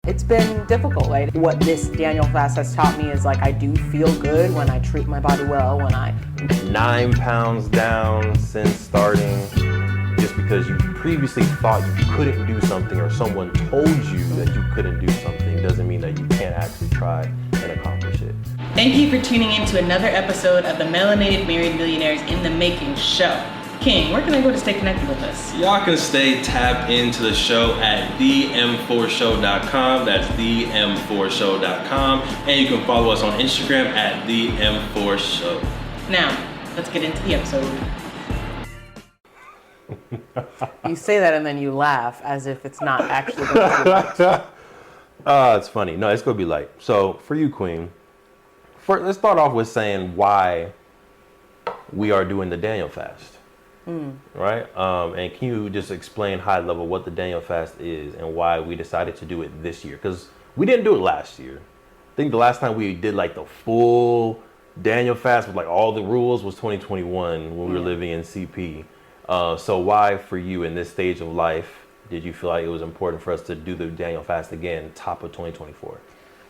It's been difficult. Like what this Daniel fast has taught me is like I do feel good when I treat my body well, when I 9 pounds down since starting. Just because you previously thought you couldn't do something or someone told you that you couldn't do something doesn't mean that you can't actually try and accomplish it. Thank you for tuning in to another episode of the Melanated Married Millionaires in the Making show. King, where can I go to stay connected with us? Y'all can stay tapped into the show at them4show.com. That's them4show.com. And you can follow us on Instagram at them4show. Now, let's get into the episode. you say that and then you laugh as if it's not actually going to be light. It's funny. No, it's going to be light. So for you, Queen, let's start off with saying why we are doing the Daniel fast. Right? And can you just explain high level what the Daniel fast is and why we decided to do it this year? Because we didn't do it last year. I think the last time we did like the full Daniel fast with like all the rules was 2021 when we were living in CP. So why for you in this stage of life did you feel like it was important for us to do the Daniel fast again, top of 2024?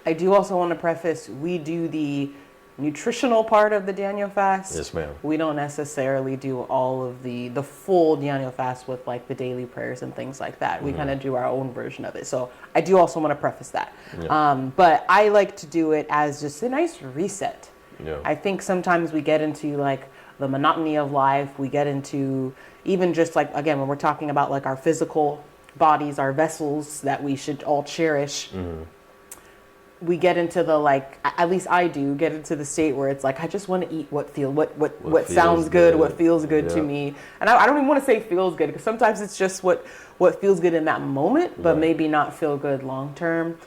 I do also want to preface, we do the nutritional part of the Daniel fast. Yes, ma'am. We don't necessarily do all of the full Daniel fast with like the daily prayers and things like that. We kind of do our own version of it. So I do also want to preface that. Yeah. But I like to do it as just a nice reset. Yeah. I think sometimes we get into like the monotony of life. We get into even just like, again, when we're talking about like our physical bodies, our vessels that we should all cherish. We get into the like, at least I do get into the state where it's like I just want to eat what sounds good, what feels good to me, and I don't even want to say feels good because sometimes it's just what feels good in that moment, but maybe not feel good long term.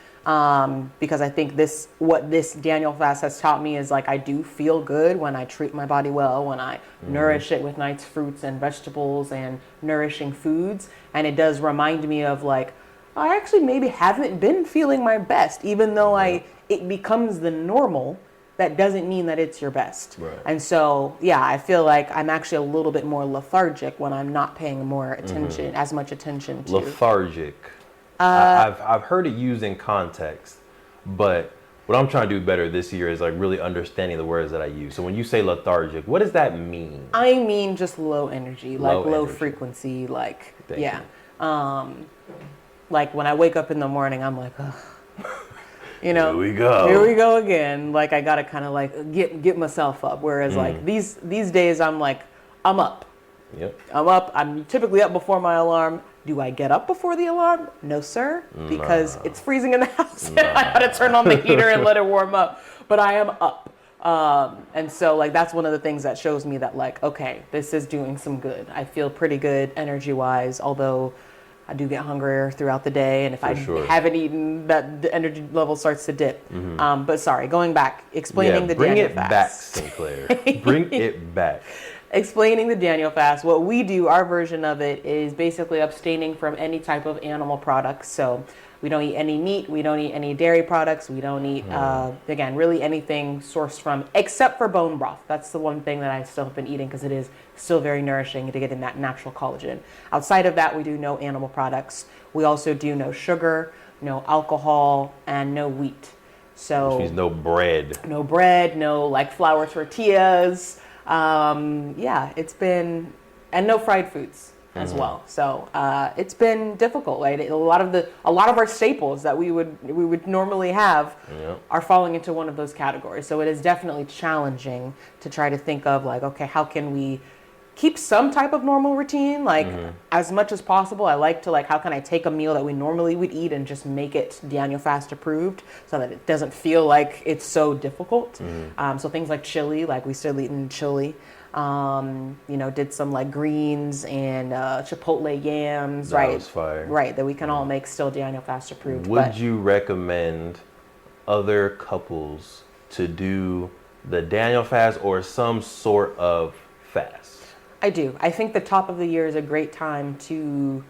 Because I think what this Daniel fast has taught me is like I do feel good when I treat my body well, when I nourish it with nice fruits and vegetables and nourishing foods, and it does remind me of like, I actually maybe haven't been feeling my best, even though it becomes the normal. That doesn't mean that it's your best. Right. And so, I feel like I'm actually a little bit more lethargic when I'm not paying more attention, as much attention to. Lethargic. I've heard it used in context, but what I'm trying to do better this year is like really understanding the words that I use. So when you say lethargic, what does that mean? I mean just low energy, low frequency, like, Thank you. Like when I wake up in the morning, I'm like, ugh. You know, here we go again. Like I gotta kind of like get myself up. Whereas like these days, I'm like, I'm up. Yep. I'm up. I'm typically up before my alarm. Do I get up before the alarm? No, sir, because it's freezing in the house. And I gotta turn on the heater and let it warm up. But I am up. And so like that's one of the things that shows me that like, okay, this is doing some good. I feel pretty good energy wise, although I do get hungrier throughout the day, and if haven't eaten, that the energy level starts to dip. But sorry, going back, explaining the Daniel fast. Bring it back, Sinclair. Bring it back. Explaining the Daniel fast. What we do, our version of it, is basically abstaining from any type of animal products. So we don't eat any meat, we don't eat any dairy products, we don't eat, again, really anything sourced from, except for bone broth. That's the one thing that I still have been eating because it is still very nourishing to get in that natural collagen. Outside of that, we do no animal products. We also do no sugar, no alcohol, and no wheat. So which means no bread. No bread, no like flour tortillas. It's been, and no fried foods as well. So it's been difficult. Right? A lot of our staples that we would normally have are falling into one of those categories. So it is definitely challenging to try to think of like, okay, how can we keep some type of normal routine? Like as much as possible, I like to like, how can I take a meal that we normally would eat and just make it Daniel fast approved so that it doesn't feel like it's so difficult. So things like chili, like we started eating chili. Did some like greens and chipotle yams, that was fire. Right, that we can all make still Daniel fast approved. Would you recommend other couples to do the Daniel fast or some sort of fast? I do. I think the top of the year is a great time to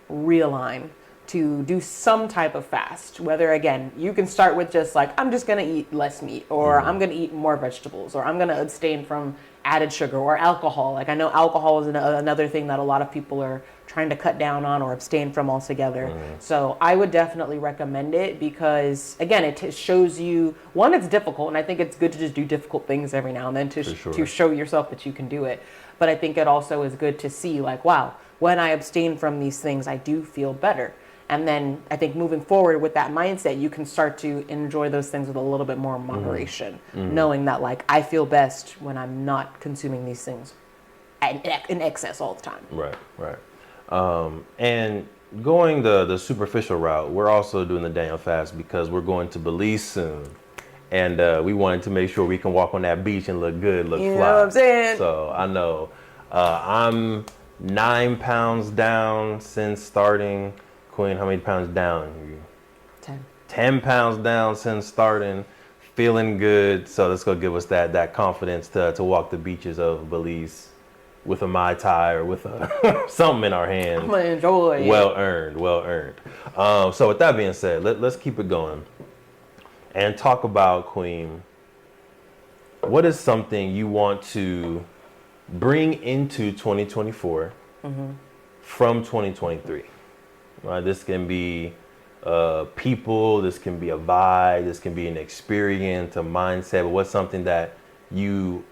realign, to do some type of fast. Whether, again, you can start with just like, I'm just going to eat less meat, or I'm going to eat more vegetables, or I'm going to abstain from added sugar or alcohol. Like I know alcohol is another thing that a lot of people are trying to cut down on or abstain from altogether. So I would definitely recommend it because, again, it shows you, one, it's difficult, and I think it's good to just do difficult things every now and then to show yourself that you can do it. But I think it also is good to see, like, wow, when I abstain from these things, I do feel better. And then I think moving forward with that mindset, you can start to enjoy those things with a little bit more moderation, knowing that, like, I feel best when I'm not consuming these things in excess all the time. Right. And going the superficial route, we're also doing the Daniel fast because we're going to Belize soon. And we wanted to make sure we can walk on that beach and look good, look fly. You know what I'm saying? So I know I'm 9 pounds down since starting. Queen, how many pounds down? 10. 10 pounds down since starting. Feeling good. So that's going to give us that confidence to walk the beaches of Belize with a Mai Tai or with something in our hands. I'm going to enjoy it. Well earned. So with that being said, let's keep it going and talk about, Queen, what is something you want to bring into 2024 from 2023? Right, this can be people, this can be a vibe, this can be an experience, a mindset, but what's something that you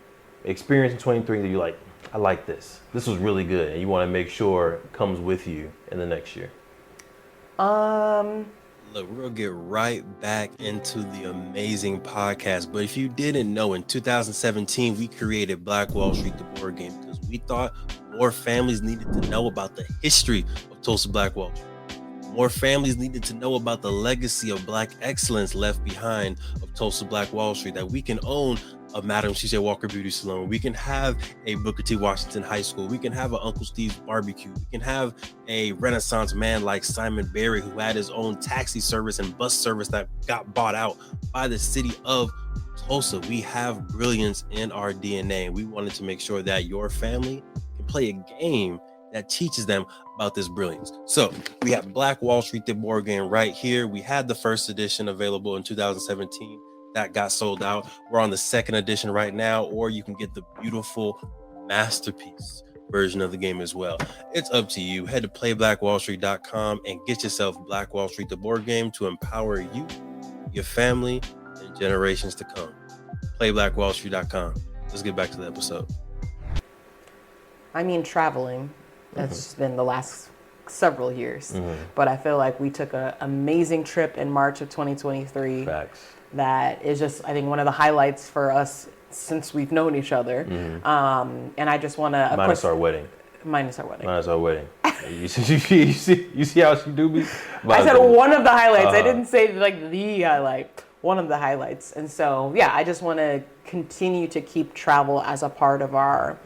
experienced in 23 that you're like, I like this. This was really good, and you want to make sure it comes with you in the next year. Look, we're gonna get right back into the amazing podcast. But if you didn't know, in 2017, we created Black Wall Street, the board game, because we thought more families needed to know about the history of Tulsa Black Wall Street. More families needed to know about the legacy of Black excellence left behind of Tulsa Black Wall Street, that we can own a Madam C.J. Walker Beauty Salon. We can have a Booker T. Washington High School. We can have an Uncle Steve's Barbecue. We can have a Renaissance man like Simon Berry, who had his own taxi service and bus service that got bought out by the city of Tulsa. We have brilliance in our DNA, and we wanted to make sure that your family can play a game that teaches them about this brilliance. So we have Black Wall Street, the board game, right here. We had the first edition available in 2017. That got sold out. We're on the second edition right now, or you can get the beautiful masterpiece version of the game as well. It's up to you. Head to playblackwallstreet.com and get yourself Black Wall Street, the board game, to empower you, your family, and generations to come. Playblackwallstreet.com. Let's get back to the episode. I mean, traveling. That's been the last several years. But I feel like we took an amazing trip in March of 2023. Facts. That is just, I think, one of the highlights for us since we've known each other. And I just want to... Minus our wedding. Minus our wedding. Minus our wedding. You see how she do me? I said one of the highlights. I didn't say like the highlight. One of the highlights. And so, yeah, I just want to continue to keep travel as a part of our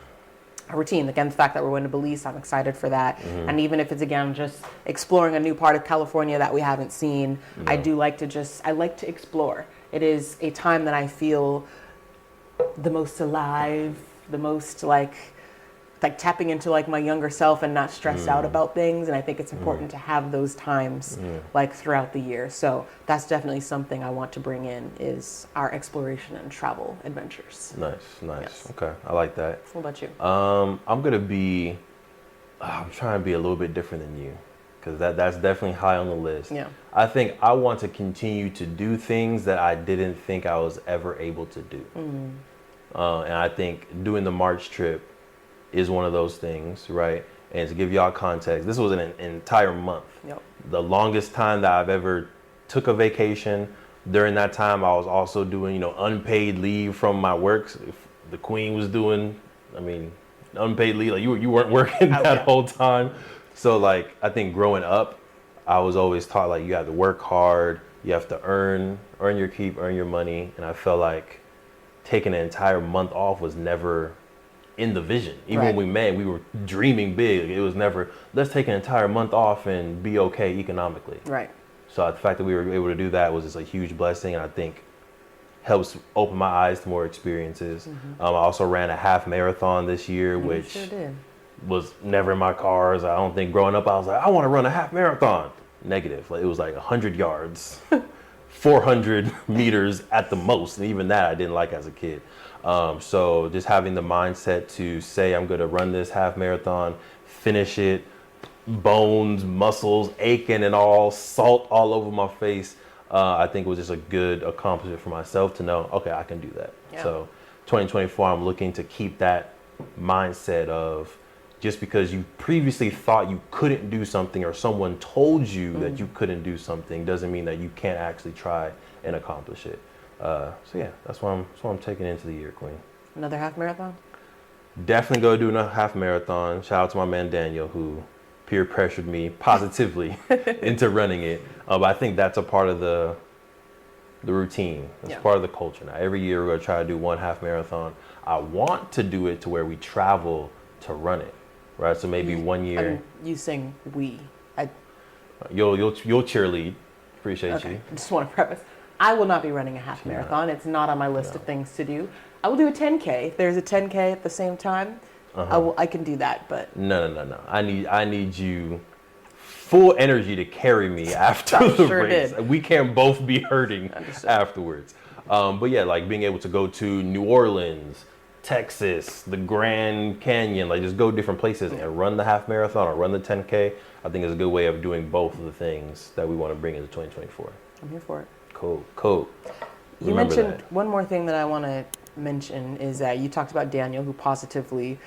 routine. Again, the fact that we're going to Belize, I'm excited for that. And even if it's, again, just exploring a new part of California that we haven't seen, I like to explore. It is a time that I feel the most alive, the most like tapping into like my younger self and not stressed out about things. And I think it's important to have those times like throughout the year. So that's definitely something I want to bring in, is our exploration and travel adventures. Nice. Yes. Okay, I like that. What about you? I'm trying to be a little bit different than you, because that's definitely high on the list. Yeah. I think I want to continue to do things that I didn't think I was ever able to do. And I think doing the March trip is one of those things, right? And to give y'all context, this was an entire month. Yep. The longest time that I've ever took a vacation. During that time, I was also doing, unpaid leave from my work. If the Queen was doing, unpaid leave, like you weren't working that whole time. So like, I think growing up, I was always taught like you have to work hard, you have to earn your keep, earn your money. And I felt like taking an entire month off was never in the vision. Even when we met, we were dreaming big. It was never, let's take an entire month off and be okay economically. Right. So the fact that we were able to do that was just a huge blessing, and I think helps open my eyes to more experiences. I also ran a half marathon this year, which sure did. Was never in my cars. I don't think growing up I was like, I want to run a half marathon. Negative. Like, it was like 100 yards. 400 meters at the most, and even that I didn't like as a kid. So just having the mindset to say I'm going to run this half marathon, finish it, bones, muscles aching and all, salt all over my face. I think it was just a good accomplishment for myself to know, okay, I can do that. Yeah. So 2024, I'm looking to keep that mindset of just because you previously thought you couldn't do something or someone told you that you couldn't do something doesn't mean that you can't actually try and accomplish it. So yeah, that's what I'm taking into the year, Queen. Another half marathon? Definitely go do a half marathon. Shout out to my man Daniel, who peer pressured me positively into running it. But I think that's a part of the routine. It's part of the culture now. Every year we're gonna try to do one half marathon. I want to do it to where we travel to run it, right? So maybe one year. You sing we. You'll cheerlead. Appreciate you. I just want to preface. I will not be running a half marathon. It's not on my list of things to do. I will do a 10K. If there's a 10K at the same time, I can do that. But no. I need you full energy to carry me after the race. We can't both be hurting afterwards. But yeah, like being able to go to New Orleans, Texas, the Grand Canyon, like just go different places and run the half marathon or run the 10K. I think is a good way of doing both of the things that we want to bring into 2024. I'm here for it. Cool. You mentioned one more thing that I want to mention is that you talked about Daniel, who positively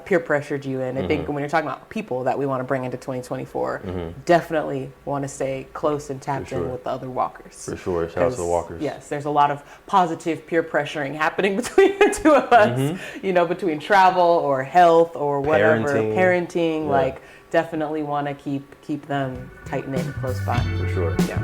peer pressured you. And I think when you're talking about people that we want to bring into 2024, definitely want to stay close and tapped in with the other walkers. For sure. Shout out to the walkers. Yes, there's a lot of positive peer pressuring happening between the two of us, between travel or health or whatever, parenting, like definitely want to keep them tight knit and close by. For sure. Yeah.